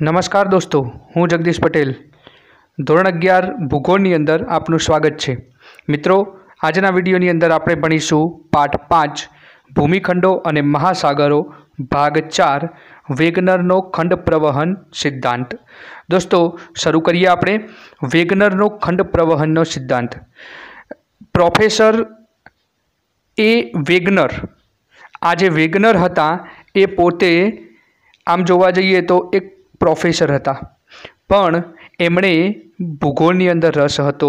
नमस्कार दोस्तों, हूँ जगदीश पटेल। ધોરણ 11 ભૂગોળની અંદર આપનું સ્વાગત છે। મિત્રો, આજના વિડીયોની અંદર આપણે ભણીશું પાઠ 5 ભૂમિખંડો અને મહાસાગરો ભાગ 4 વેગનરનો ખંડ પ્રવહન સિદ્ધાંત। દોસ્તો, શરૂ કરીએ આપણે વેગનરનો ખંડ પ્રવહનનો સિદ્ધાંત। પ્રોફેસર એ વેગનર, આ જે વેગનર હતા એ પોતે આમ જોવા જઈએ તો એક પ્રોફેસર હતા, પણ એમણે ભૂગોળની અંદર રસ હતો।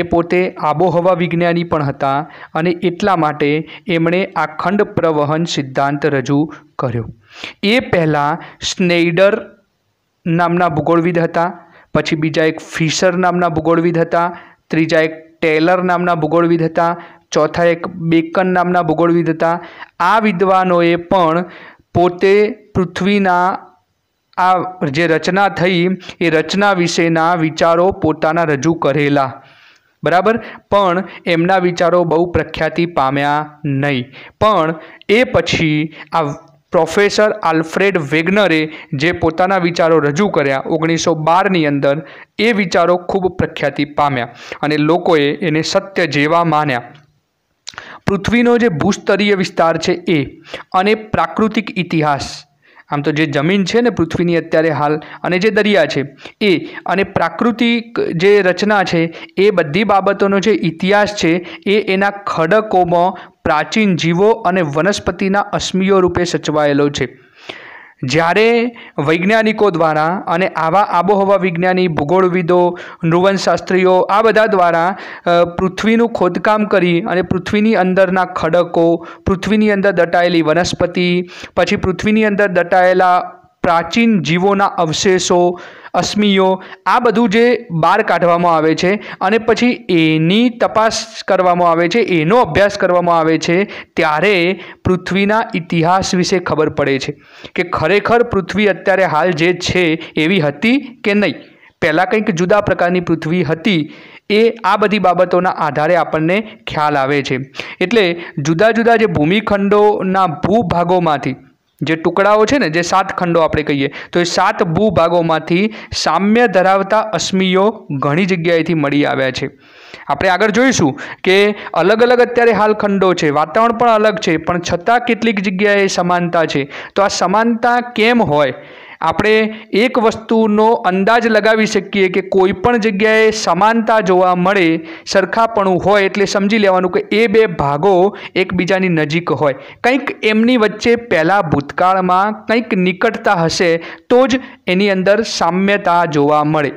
એ પોતે આબોહવા વિજ્ઞાની પણ હતા અને એટલા માટે એમણે આ ખંડ પ્રવહન સિદ્ધાંત રજૂ કર્યો। એ પહેલાં સ્નેઇડર નામના ભૂગોળવિદ હતા, પછી બીજા એક ફિશર નામના ભૂગોળવિદ હતા, ત્રીજા એક ટેલર નામના ભૂગોળવિદ હતા, ચોથા એક બેકન નામના ભૂગોળવિદ હતા। આ વિદ્વાનોએ પણ પોતે પૃથ્વીના આ જે રચના થઈ એ રચના વિશેના વિચારો પોતાના રજૂ કરેલા, બરાબર, પણ એમના વિચારો બહુ પ્રખ્યાતિ પામ્યા નહીં। પણ એ પછી આ પ્રોફેસર આલ્ફ્રેડ વેગનરે જે પોતાના વિચારો રજૂ કર્યા 1912ની અંદર, એ વિચારો ખૂબ પ્રખ્યાતિ પામ્યા અને લોકોએ એને સત્ય જેવા માન્યા। પૃથ્વીનો જે ભૂસ્તરીય વિસ્તાર છે એ અને પ્રાકૃતિક ઇતિહાસ, આમ તો જે જમીન છે ને પૃથ્વીની અત્યારે હાલ, અને જે દરિયા છે એ અને પ્રાકૃતિક જે રચના છે એ બધી બાબતોનો જે ઇતિહાસ છે એ એના ખડકોમાં પ્રાચીન જીવો અને વનસ્પતિના અશ્મિઓ રૂપે સચવાયેલો છે। જ્યારે વૈજ્ઞાનિકો દ્વારા અને આવા આબોહવા વિજ્ઞાની, ભૂગોળવિદો, નૃવંશશાસ્ત્રીઓ આ બધા દ્વારા પૃથ્વીનું ખોદકામ કરી અને પૃથ્વીની અંદરના ખડકો, પૃથ્વીની અંદર દટાયેલી વનસ્પતિ, પછી પૃથ્વીની અંદર દટાયેલા પ્રાચીન જીવોના અવશેષો, અશ્મિઓ, આ બધું જે બહાર કાઢવામાં આવે છે અને પછી એની તપાસ કરવામાં આવે છે, એનો અભ્યાસ કરવામાં આવે છે, ત્યારે પૃથ્વીના ઇતિહાસ વિશે ખબર પડે છે કે ખરેખર પૃથ્વી અત્યારે હાલ જે છે એવી હતી કે નહીં, પહેલાં કંઈક જુદા પ્રકારની પૃથ્વી હતી। એ આ બધી બાબતોના આધારે આપણને ખ્યાલ આવે છે। એટલે જુદા જુદા જે ભૂમિખંડોના ભૂભાગોમાંથી જે ટુકડાઓ છે ને, જે 7 ખંડો આપણે કહીએ તો એ 7 ભૂભાગોમાંથી સામ્ય ધરાવતા અશ્મિઓ ઘણી જગ્યાએથી મળી આવ્યા છે। આપણે આગળ જોઈશું કે અલગ અલગ અત્યારે હાલ ખંડો છે, વાતાવરણ પણ અલગ છે, પણ છતાં કેટલીક જગ્યાએ સમાનતા છે। તો આ સમાનતા કેમ હોય? આપણે એક વસ્તુનો અંદાજ લગાવી શકીએ કે કોઈ પણ જગ્યાએ સમાનતા જોવા મળે, સરખાપણું હોય, એટલે સમજી લેવાનું કે એ બે ભાગો એકબીજાની નજીક હોય, કંઈક એમની વચ્ચે પહેલાં ભૂતકાળમાં કંઈક નિકટતા હશે તો જ એની અંદર સામ્યતા જોવા મળે।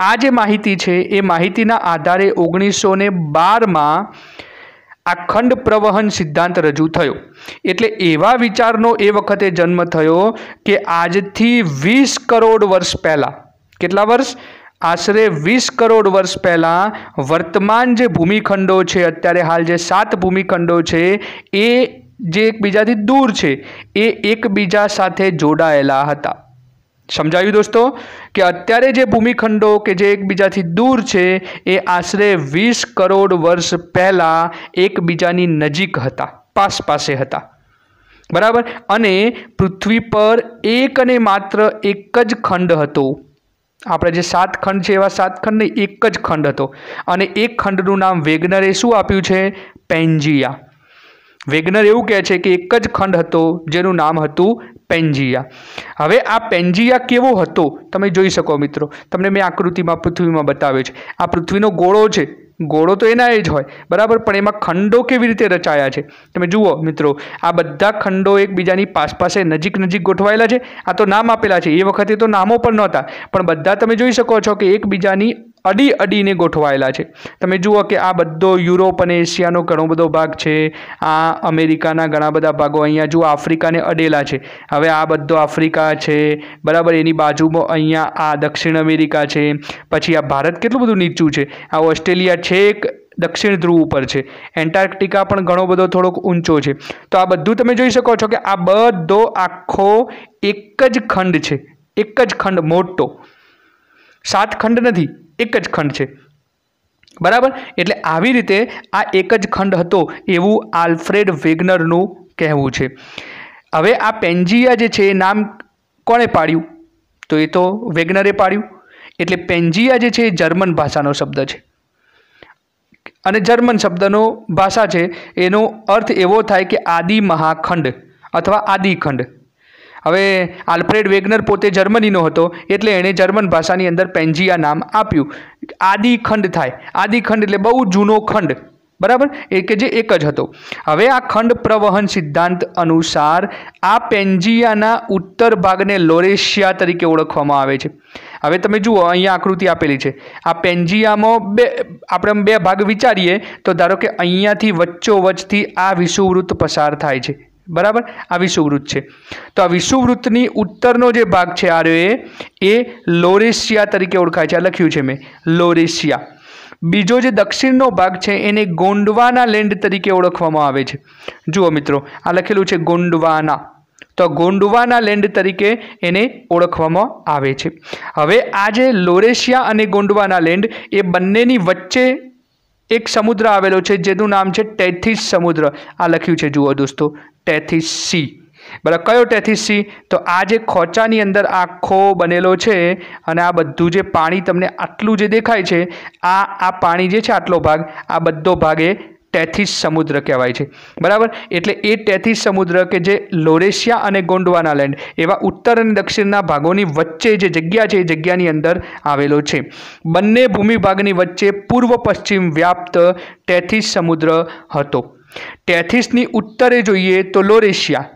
આ જે માહિતી છે એ માહિતીના આધારે 1912માં આ ખંડ પ્રવહન સિદ્ધાંત રજૂ થયો। એટલે એવા વિચારનો એ વખતે જન્મ થયો કે આજથી 20 કરોડ વર્ષ પહેલાં, કેટલા વર્ષ? આશરે 20 કરોડ વર્ષ પહેલાં વર્તમાન જે ભૂમિખંડો છે, અત્યારે હાલ જે 7 ભૂમિખંડો છે એ જે એકબીજાથી દૂર છે એ એકબીજા સાથે જોડાયેલા હતા। સમજાયું દોસ્તો કે અત્યારે જે ભૂમિખંડો કે જે એકબીજાથી દૂર છે એ આશરે 20 કરોડ વર્ષ પહેલાં એકબીજાની નજીક હતા, પાસે હતા, બરાબર। અને પૃથ્વી પર એક અને માત્ર એક જ ખંડ હતો। આપણે જે 7 ખંડ છે એવા 7 ખંડ નહીં, એક જ ખંડ હતો અને એક ખંડનું નામ વેગનરે શું આપ્યું છે? પેન્જિયા। વેગનર એવું કહે છે કે એક જ ખંડ હતો જેનું નામ હતું પેન્જિયા। હવે આ પેન્જિયા કેવો હતો તમે જોઈ શકો મિત્રો, તમને મેં આકૃતિમાં પૃથ્વીમાં બતાવ્યો છે। આ પૃથ્વીનો ગોળો છે, ગોળો તો એના એ જ હોય, બરાબર, પણ એમાં ખંડો કેવી રીતે રચાયા છે તમે જુઓ મિત્રો। આ બધા ખંડો એકબીજાની પાસે નજીક ગોઠવાયેલા છે। આ તો નામ આપેલા છે, એ વખતે તો નામો પણ નહોતા, પણ બધા તમે જોઈ શકો છો કે એકબીજાની અડીને ગોઠવાયેલા છે। તમે જુઓ કે આ બધો યુરોપ અને એશિયાનો ઘણો બધો ભાગ છે, આ અમેરિકાના ઘણા બધા ભાગો, અહીંયા જુઓ આફ્રિકાને અડેલા છે। હવે આ બધો આફ્રિકા છે, બરાબર, એની બાજુમાં અહીંયા આ દક્ષિણ અમેરિકા છે, પછી આ ભારત કેટલું બધું નીચું છે, આ ઓસ્ટ્રેલિયા છેક દક્ષિણ ધ્રુવ ઉપર છે, એન્ટાર્કટિકા પણ ઘણો બધો થોડોક ઊંચો છે। તો આ બધું તમે જોઈ શકો છો કે આ બધો આખો એક જ ખંડ છે, એક જ ખંડ મોટો, 7 ખંડ નથી, એક જ ખંડ છે, બરાબર। એટલે આવી રીતે આ એક જ ખંડ હતો એવું આલ્ફ્રેડ વેગનરનું કહેવું છે। હવે આ પેન્જિયા જે છે નામ કોણે પાડ્યું? તો એ તો વેગનરે પાડ્યું. એટલે પેન્જિયા જે છે એ જર્મન ભાષાનો શબ્દ છે અને જર્મન શબ્દનો ભાષા છે એનો અર્થ એવો થાય કે આદિ મહાખંડ અથવા આદિખંડ. હવે આલ્ફ્રેડ વેગનર પોતે જર્મનીનો હતો એટલે એણે જર્મન ભાષાની અંદર પેન્જિયા નામ આપ્યું. આદિખંડ થાય. આદિખંડ એટલે બહુ જૂનો ખંડ, બરાબર, એ કે જે એક જ હતો. હવે આ ખંડ પ્રવહન સિદ્ધાંત અનુસાર આ પેન્જિયાના ઉત્તર ભાગને લોરેશિયા તરીકે ઓળખવામાં આવે છે. હવે તમે જુઓ, અહીંયા આકૃતિ આપેલી છે. આ પેન્જિયામાં આપણે બે ભાગ વિચારીએ તો ધારો કે અહીંયાથી વચ્ચોવચ્ચથી આ વિષુવવૃત્ત પસાર થાય છે, બરાબર, આ વિષુવવૃત્ત છે. તો આ વિષુવવૃત્તની ઉત્તરનો જે ભાગ છે આ એ લોરેશિયા તરીકે ઓળખાય છે. આ લખ્યું છે મેં, લોરેશિયા. બીજો જે દક્ષિણનો ભાગ છે એને ગોંડવાના લેન્ડ તરીકે ઓળખવામાં આવે છે. જુઓ મિત્રો, આ લખેલું છે ગોંડવાના. તો ગોંડવાના લેન્ડ તરીકે એને ઓળખવામાં આવે છે. હવે આ જે લોરેશિયા અને ગોંડવાના લેન્ડ એ બંનેની વચ્ચે એક સમુદ્ર આવેલો છે જેનું નામ છે ટેથિસ સમુદ્ર. આ લખ્યું છે, જુઓ દોસ્તો, ટેથિસ સી. બરાબર, કયો ટેથિસ સી? તો આ જે ખોચાની અંદર આખો બનેલો છે અને આ બધું જે પાણી તમને આટલું જે દેખાય છે, આ પાણી જે છે આટલો ભાગ, આ બધો ભાગ એ ટેથિસ સમુદ્ર કહેવાય છે. બરાબર, એટલે એ ટેથિસ સમુદ્ર કે જે લોરેશિયા અને ગોંડવાના લેન્ડ એવા ઉત્તર અને દક્ષિણના ભાગોની વચ્ચે જે જગ્યા છે એ જગ્યાની અંદર આવેલો છે. બંને ભૂમિભાગની વચ્ચે પૂર્વ પશ્ચિમ વ્યાપ્ત ટેથિસ સમુદ્ર હતો. ટેથિસની ઉત્તરે જોઈએ તો લોરેશિયા,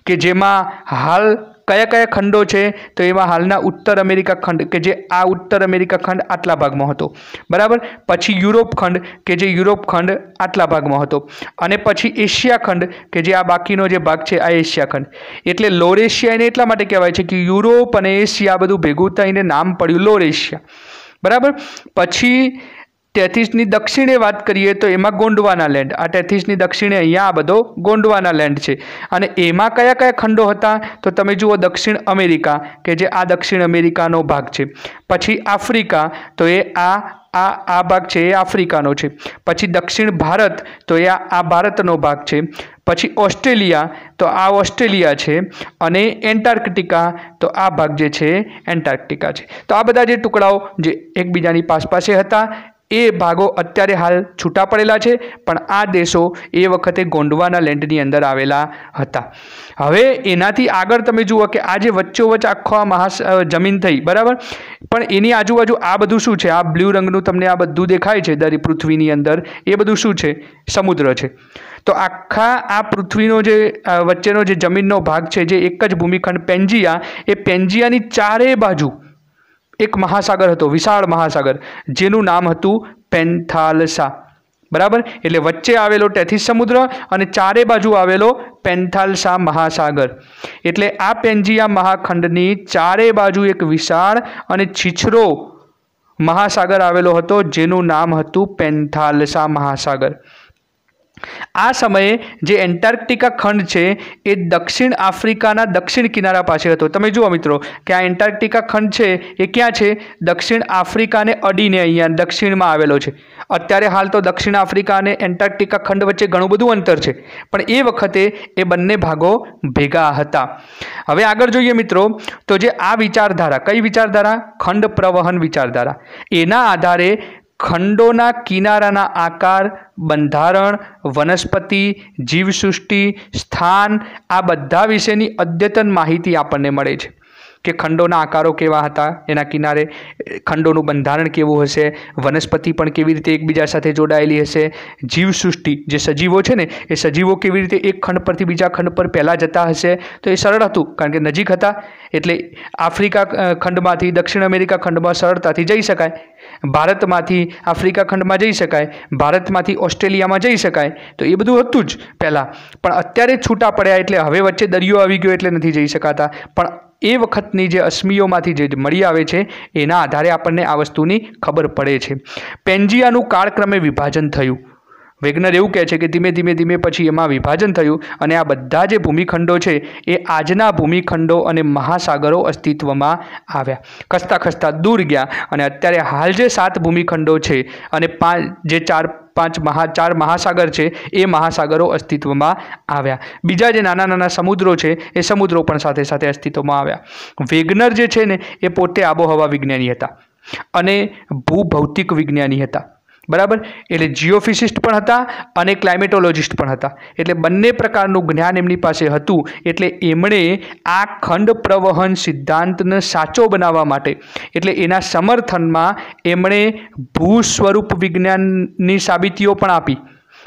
કે જેમાં હાલ કયા કયા ખંડો છે? તો એમાં હાલના ઉત્તર અમેરિકા ખંડ, કે જે આ ઉત્તર અમેરિકા ખંડ આટલા ભાગમાં હતો, બરાબર. પછી યુરોપ ખંડ, કે જે યુરોપ ખંડ આટલા ભાગમાં હતો. અને પછી એશિયા ખંડ, કે જે આ બાકીનો જે ભાગ છે આ એશિયા ખંડ. એટલે લોરેશિયા એને એટલા માટે કહેવાય છે કે યુરોપ અને એશિયા બધું ભેગું થઈને નામ પડ્યું લોરેશિયા, બરાબર. પછી ટેથિસની દક્ષિણે વાત કરીએ તો એમાં ગોંડવાના લેન્ડ. આ ટેથિસની દક્ષિણે અહીંયા આ બધો ગોંડવાના લેન્ડ છે. અને એમાં કયા કયા ખંડો હતા? તો તમે જુઓ, દક્ષિણ અમેરિકા, કે જે આ દક્ષિણ અમેરિકાનો ભાગ છે. પછી આફ્રિકા, તો એ આ ભાગ છે એ આફ્રિકાનો છે. પછી દક્ષિણ ભારત, તો એ આ ભારતનો ભાગ છે. પછી ઓસ્ટ્રેલિયા, તો આ ઓસ્ટ્રેલિયા છે. અને એન્ટાર્કટિકા, તો આ ભાગ જે છે એન્ટાર્કટિકા છે. તો આ બધા જે ટુકડાઓ જે એકબીજાની પાસે હતા એ ભાગો અત્યારે હાલ છૂટા પડેલા છે, પણ આ દેશો એ વખતે ગોંડવાના લેન્ડની અંદર આવેલા હતા. હવે એનાથી આગળ તમે જુઓ કે આ જે વચ્ચોવચ્ચ આખો આ જમીન થઈ, બરાબર, પણ એની આજુબાજુ આ બધું શું છે? આ બ્લુ રંગનું તમને આ બધું દેખાય છે દરી પૃથ્વીની અંદર, એ બધું શું છે? સમુદ્ર છે. તો આખા આ પૃથ્વીનો જે વચ્ચેનો જે જમીનનો ભાગ છે, જે એક જ ભૂમિખંડ પેન્જિયા, એ પેન્જિયાની ચારે બાજુ એક મહાસાગર હતો, વિશાળ મહાસાગર, જેનું નામ હતું પેન્થાલસા, બરાબર. એટલે વચ્ચે આવેલો ટેથિસ સમુદ્ર અને ચારે બાજુ આવેલો પેન્થાલસા મહાસાગર. એટલે આ પેન્જિયા મહાખંડની ચારે બાજુ એક વિશાળ અને છીછરો મહાસાગર આવેલો હતો જેનું નામ હતું પેન્થાલસા મહાસાગર. આ સમયે જે એન્ટાર્કટિકા ખંડ છે એ દક્ષિણ આફ્રિકાના દક્ષિણ કિનારા પાસે હતો. તમે જુઓ મિત્રો કે આ એન્ટાર્કટિકા ખંડ છે એ ક્યાં છે? દક્ષિણ આફ્રિકાને અડીને અહીંયા દક્ષિણમાં આવેલો છે. અત્યારે હાલ તો દક્ષિણ આફ્રિકા અને એન્ટાર્કટિકા ખંડ વચ્ચે ઘણું બધું અંતર છે, પણ એ વખતે એ બંને ભાગો ભેગા હતા. હવે આગળ જોઈએ મિત્રો, તો જે આ વિચારધારા, કઈ વિચારધારા? ખંડ પ્રવહન વિચારધારા. એના આધારે ખંડોના કિનારાના આકાર, બંધારણ, વનસ્પતિ, જીવસૃષ્ટિ, સ્થાન, આ બધા વિશેની અદ્યતન માહિતી આપણને મળે છે. કે ખંડોના આકારો કેવા હતા, એના કિનારે ખંડોનું બંધારણ કેવું હશે, વનસ્પતિ પણ કેવી રીતે એકબીજા સાથે જોડાયેલી હશે, જીવસૃષ્ટિ, જે સજીવો છે ને એ સજીવો કેવી રીતે એક ખંડ પરથી બીજા ખંડ પર પહેલાં જતા હશે. તો એ સરળ હતું કારણ કે નજીક હતા, એટલે આફ્રિકા ખંડમાંથી દક્ષિણ અમેરિકા ખંડમાં સરળતાથી જઈ શકાય, ભારતમાંથી આફ્રિકા ખંડમાં જઈ શકાય, ભારતમાંથી ઓસ્ટ્રેલિયામાં જઈ શકાય. તો એ બધું હતું જ પહેલાં, પણ અત્યારે છૂટા પડ્યા એટલે હવે વચ્ચે દરિયો આવી ગયો એટલે નથી જઈ શકાતા. પણ એ વખતની જે અશ્મિયોમાંથી જે મળી આવે છે એના આધારે આપણને આ વસ્તુની ખબર પડે છે. પેન્જિયાનું કાળક્રમે વિભાજન થયું. વેગનર એવું કહે છે કે ધીમે ધીમે પછી એમાં વિભાજન થયું અને આ બધા જે ભૂમિખંડો છે એ આજના ભૂમિખંડો અને મહાસાગરો અસ્તિત્વમાં આવ્યા. ખસતા ખસતા દૂર ગયા અને અત્યારે હાલ જે 7 ભૂમિખંડો છે અને જે 4 चार महासागर है ए महासागरों अस्तित्व में आव्या। बीजा जे नाना नाना समुद्रों है ए समुद्रों पण साथे साथे अस्तित्व में आव्या। वेगनर जे छे ने ए पोते आबोहवा विज्ञानी हता अने भूभौतिक विज्ञानी हता। बराबर, एटले जियोफिसिस्ट पण हता अने क्लाइमेटोलॉजिस्ट पण हता। एटले बंने प्रकारनुं ज्ञान एमनी पासे हतुं। एटले एमणे आ खंड प्रवहन सिद्धांतने साचो बनाववा माटे एटले एना समर्थनमा एमणे भूस्वरूप विज्ञाननी साबितीओ पण आपी,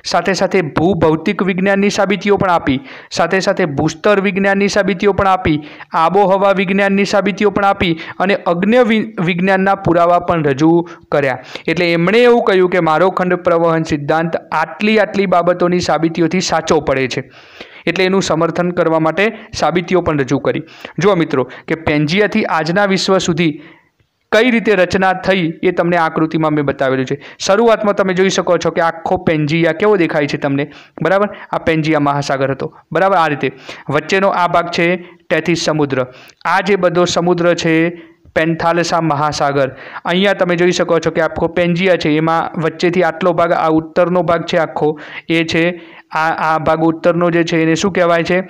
साथे साथे भूभौतिक विज्ञाननी साबितीओ पण आपी, साथे साथे भूस्तर विज्ञाननी साबितीओ पण आपी, आबोहवा विज्ञाननी साबितीओ पण आपी अने अग्नि विज्ञानना पुरावा पण रजू कर्या। एटले एमणे एवुं कह्युं के मारो खंड प्रवहन सिद्धांत आटली आटली बाबतोनी साबितीओथी साचो पड़े छे, एटले एनुं समर्थन करवा माटे साबितीओ पण रजू करी। जो मित्रों के पेंजियाथी आजना विश्व सुधी कई रीते रचना थई ए तमने आकृति में मैं बतावेलुं छे। शरूआत में तमे जोई शको छो कि आखो पेंजिया केवो देखाय छे तमने। बराबर, आ पेंजिया महासागर हतो। बराबर, आ रीते वच्चेनो आ भाग छे टेथिस समुद्र। आ जे बधो समुद्र छे पेंथालसा महासागर। अहींया तमे जोई शको छो कि आखो पेंजिया छे एमां वच्चेथी आटलो भाग आ उत्तरनो भाग छे आखो ए छे आ भाग उत्तरनो जे छे एने शुं कहेवाय छे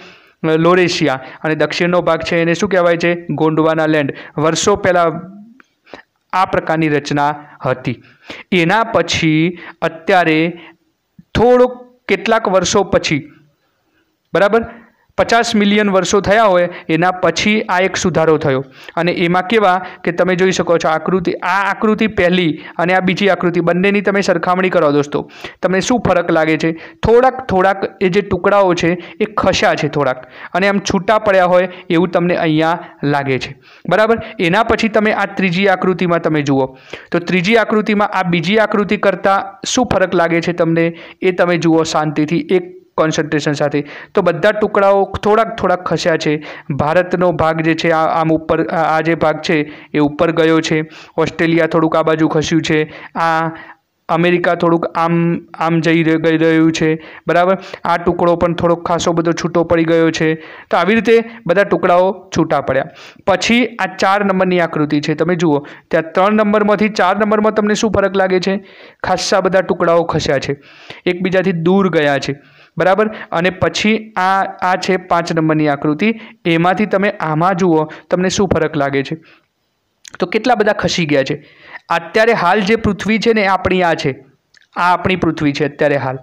लोरेशिया अने दक्षिणनो भाग छे एने शुं कहेवाय छे गोंडवाना लैंड। वर्षो पहेला आ प्रकारनी रचना हती। एना पछी अत्यारे थोड़ो केटलाक वर्षो पछी, बराबर 50 मिलियन वर्षो थया होय एना पछी आ एक सुधारो थयो अने एमां केवा के तमे जोई शको छो आ आकृति पहली अने आ बीजी आकृति बंनेनी तमे सरखामणी करो दोस्तों, तमने शुं फरक लागे छे? थोड़ाक ए जे टुकड़ाओ छे ए खस्या छे थोड़ाक अने आम छूटा पड्या होय एवुं तमने अहींया लागे छे। बराबर, एना पछी तमे आ त्रीजी आकृतिमां तमे जुओ तो त्रीजी आकृतिमां आ बीजी आकृति करता शुं फरक लागे छे तमने ए तमे जुओ शांतिथी एक कॉन्सन्ट्रेशन साथे। तो बधा टुकड़ाओ थोड़ाक खस्या छे। भारतनो भाग जे छे आम उपर आ जे भाग छे ए उपर गयो छे। ऑस्ट्रेलिया थोड़ुंक आ बाजू खस्युं छे। आ अमेरिका थोड़ुंक आम जई रह्युं छे। बराबर, आ टुकड़ो पण थोड़ो खासो बधो छूटो पड़ी गयो छे। तो आवी रीते बधा टुकड़ाओ छूटा पड्या। पछी आ 4 नंबरनी आकृति छे, तमे जुओ त्यां 3 नंबरमांथी 4 नंबरमां तमने शुं फरक लागे छे? खासा बधा टुकड़ाओ खस्या छे, एकबीजाथी दूर गया छे। बराबर, अने पछी आ छे 5 नंबरनी आकृति, एमांथी तमे आमां जुओ तमने शुं फरक लागे छे? तो केटला बधा खसी गया छे। अत्यारे हाल जे पृथ्वी छे ने आपणी आ छे, आ आपणी पृथ्वी छे अत्यारे हाल।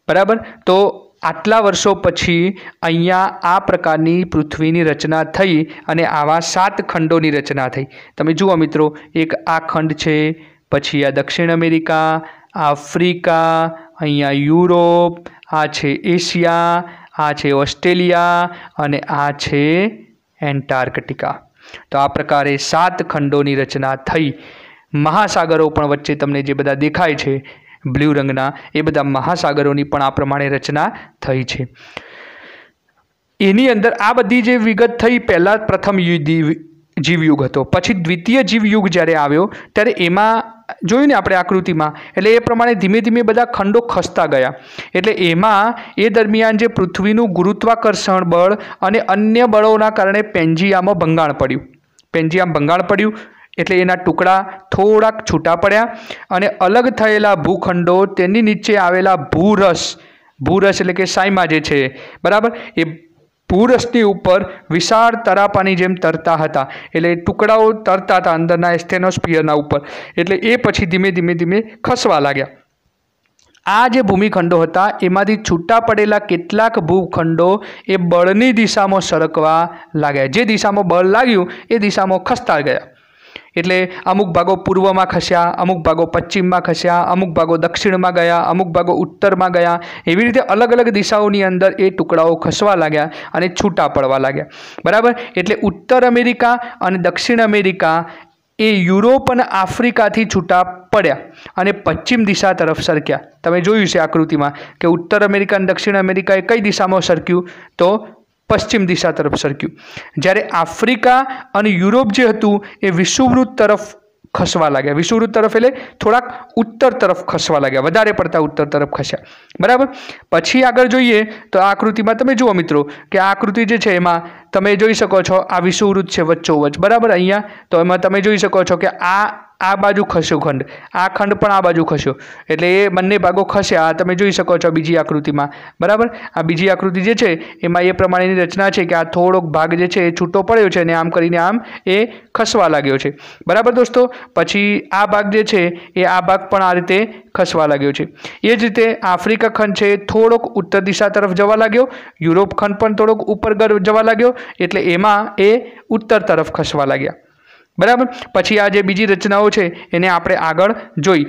बराबर, तो आटला वर्षो पछी अहींया आ प्रकारनी पृथ्वीनी रचना थई अने आवा 7 खंडोनी रचना थई। तमे जुओ मित्रों, एक आ खंड छे, पछी आ दक्षिण अमेरिका, आफ्रिका, अहींया यूरोप, आ छे एशिया, आ छे ऑस्ट्रेलिया अने आ छे एंटार्कटिका। तो आ प्रकारे 7 खंडोनी रचना थई। महासागरों पण वच्चे तमने जे बधा देखाय छे ब्लू रंगना ए बधा महासागरोनी पण आ प्रमाणे रचना थई छे। एनी अंदर आ बधी जे विगत थई, पहला प्रथम जीवयुग हतो, पछी द्वितीय जीवयुग ज्यारे आव्यो त्यारे एमां जोयुं ने आपणे आकृतिमां एटले ए प्रमाणे धीमे धीमे बधा खंडो खसता गया। एटले एमां ए दरमियान जे पृथ्वीनुं गुरुत्वाकर्षण बळ अने अन्य बळोना कारणे पेंजियामां भंगाण पड्युं। पेंजियाम भंगाण पड्युं एटले एना टुकड़ा थोड़ाक छूटा पड्या अने अलग थयेला भूखंडो तेनी नीचे आवेला भूरस एटले के साइमा जे छे, बराबर, ए भूरसनी उपर विशाळ तरापानी जेम तरता हता। एटले टुकड़ाओ तरता हता अंदરના स्टेनोस्फियરના ઉપર, એટલે એ પછી ધીમે ધીમે ધીમે ખસવા लाग्या। आ जे भूमिखंडो हता एमांथी छूटा पड़ेला केटलाक भूखंडो ए बळनी दिशामां सरकवा लाग्या। जे दिशामां बळ लाग्युं ए दिशामां खसता गया। एटले अमुक भागो पूर्व में खस्या, अमुक भागो पश्चिम में खस्या, अमुक भागो दक्षिण में गया, अमुक भागो उत्तर में गया। एवी रीते अलग अलग दिशाओनी अंदर ए टुकड़ाओ खसवा लाग्या अने छूटा पड़वा लाग्या। बराबर, एटले उत्तर अमेरिका अने दक्षिण अमेरिका ए यूरोप अने आफ्रिका थी छूटा पड्या अने पश्चिम दिशा तरफ सरक्या। तमे जोयुं छे आकृति में कि उत्तर अमेरिका अने दक्षिण अमेरिका कई दिशा में सरक्युं तो पश्चिम दिशा तरफ सरक्युं। ज्यारे आफ्रिका अने यूरोप जे हतुं ए विषुववृत्त तरफ खसवा लाग्या। विषुववृत्त तरफ एटले थोड़ाक उत्तर तरफ खसवा लाग्या, वधारे पड़ता उत्तर तरफ खस्या। बराबर, पछी आगळ जोईए तो आ आकृतिमां तमे जुओ मित्रों कि आ आकृति जे छे एमां तमे जोई शको छो आ विषुववृत्त छे वच्चोवच्च। बराबर, अहींया तो एमां तमे जोई शको छो कि आ आ बाजू खस्यो खंड, आ खंड पण आ बाजू खस्यो एटले ए बंने भागो खस्या। आ तमे जोई शको छो बीजी आकृतिमां, बराबर। आ बीजी आकृति जे छे एमां ए प्रमाणेनी रचना छे के आ थोड़ोक भाग जे छे ए छूटो पड्यो छे अने आम करीने आम ए खसवा लाग्यो छे, बराबर दोस्तों। पछी आ भाग जे छे ए आ भाग पण आ रीते खसवा लाग्यो छे। ए ज रीते आफ्रिका खंड छे थोड़ोक उत्तर दिशा तरफ जवा लाग्यो, युरोप खंड पण थोड़ोक उपर जवा लाग्यो एटले एमां ए उत्तर तरफ खसवा लाग्या, बराबर। पछी आ जे बीजी रचनाओ छे एने आपणे आगळ जोई,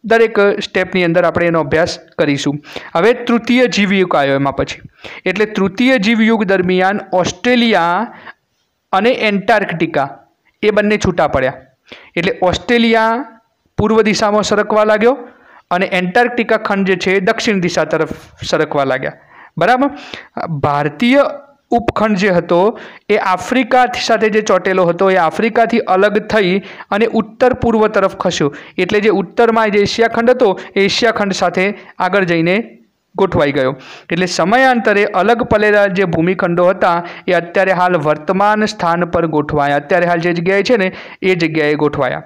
दरेक स्टेपनी अंदर आपणे एनो अभ्यास करीशुं। हवे तृतीय जीवयुग आव्यो एमां पछी, एटले तृतीय जीवयुग दरमियान ऑस्ट्रेलिया अने एंटार्कटिका ए बंने छूटा पड्या एटले ऑस्ट्रेलिया पूर्व दिशामां सरकवा लाग्यो अने एंटार्कटिका खंड जे छे दक्षिण दिशा तरफ सरकवा लाग्या, बराबर। भारतीय उपखंड जे हतो ए आफ्रिका साथे जे ચોંટેલો हतो ए आफ्रिकाथी अलग थई अने उत्तर पूर्व तरफ खस्यो एटले जे उत्तरमां जे एशिया खंड हतो ए एशिया खंड साथे आगळ जईने गोठवाई गयो। एटले समयांतरे अलग पड़ेला जे भूमिखंडो हता ए अत्यारे हाल वर्तमान स्थान पर गोठवाया, अत्यारे हाल जे जग्याए छे ने ए जग्याए गोठवाया।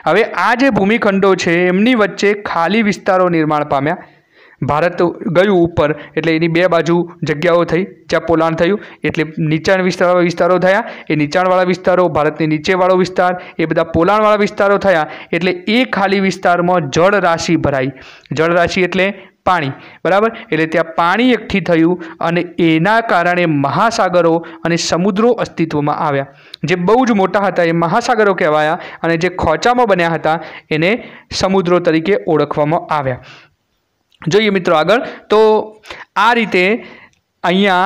हवे आ जे भूमिखंडो छे एमनी वच्चे खाली विस्तारो निर्माण पाम्या। भारत गयुं ऊपर एटले एनी बे बाजू जग्याओ थई, ज्यां पोलाण थयुं एटले नीचाण विस्तारो थया, ए नीचाणवाळा विस्तारो, भारतनी नीचेवाळो विस्तार ए बधा पोलाणवाळा विस्तारो थया एटले ए खाली विस्तारमां जळराशि भराई। जळराशि एटले पाणी, बराबर। एटले त्यां पाणी एकठी थयुं अने एना कारणे महासागरो अने समुद्रो अस्तित्वमां आव्या। जे बहु ज मोटा हता ए महासागरो कहेवाया अने जे खोचामां बन्या हता एने समुद्रो तरीके ओळखवामां आव्या। જોઈએ મિત્રો આગળ તો આ રીતે અહીંયા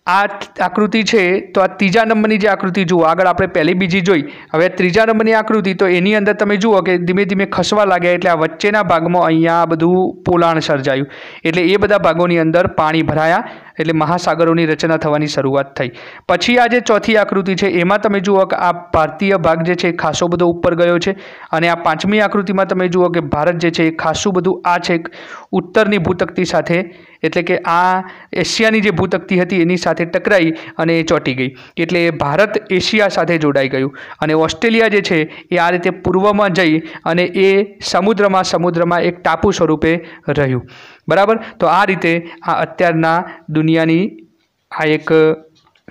आ आकृति है तो आ तीजा नंबर की आकृति जुओ। आगे आपणे पहली बीजी जोई, हवे त्रीजा नंबर की आकृति तो एनी अंदर तमे जुओ कि धीमे धीमे खसवा लाग्या एटले आ वच्चेना भागमां अहींया बधुं पोलाण सर्जायुं एटले ए बधा भागोनी अंदर पाणी भराया एटले महासागरोनी रचना थवानी शरूआत थई। पछी आ जे चौथी आकृति है एमां तमे जुओ कि आ भारतीय भाग जे छे खासो बधो उपर गयो छे अने आ पांचमी आकृतिमां तमे जुओ कि भारत जे छे खासुं बधुं आ छेक उत्तरनी भूतकती साथे एटले के आ एशियानी जे भूतकती हती एनी साथे टकराई अने चोंटी गई एटले भारत एशिया साथे जोड़ाई गयुं अने ऑस्ट्रेलिया जे छे ए आ रीते पूर्वमां जई अने ए समुद्रमा एक टापू स्वरूपे रह्युं। बराबर। तो आ रीते आ अत्याરના दुनियानी आ एक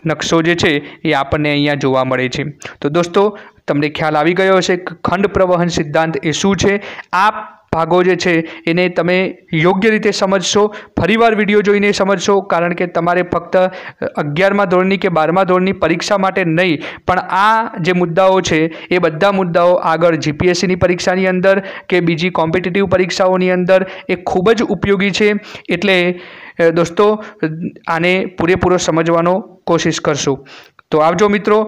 नक्शो जे छे ए आपणे अहींया जोवा मळे छे। तो दोस्तों तमने ख्याल आवी गयो हशे कि खंड प्रवहन सिद्धांत ए शुं छे। आ भागो जे छे एने तमे योग्य रीते समझशो, फरीवार विडियो जोईने समझशो, कारण के तमारे फक्त 11मा धोरणनी के 12मा धोरणनी परीक्षा माटे नहीं पण आ जे मुद्दाओ छे ए बधा मुद्दाओ आगळ जीपीएससीनी परीक्षानी अंदर के बीजी कॉम्पिटिटिव परीक्षाओनी अंदर ए खूब ज उपयोगी छे। एटले दोस्तों आने पूरेपूरो समझवानो कोशिश करशो। तो आवजो मित्रों,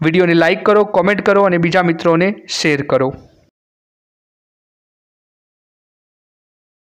विडियोने लाइक करो, कॉमेंट करो और बीजा मित्रों ने शेर करो।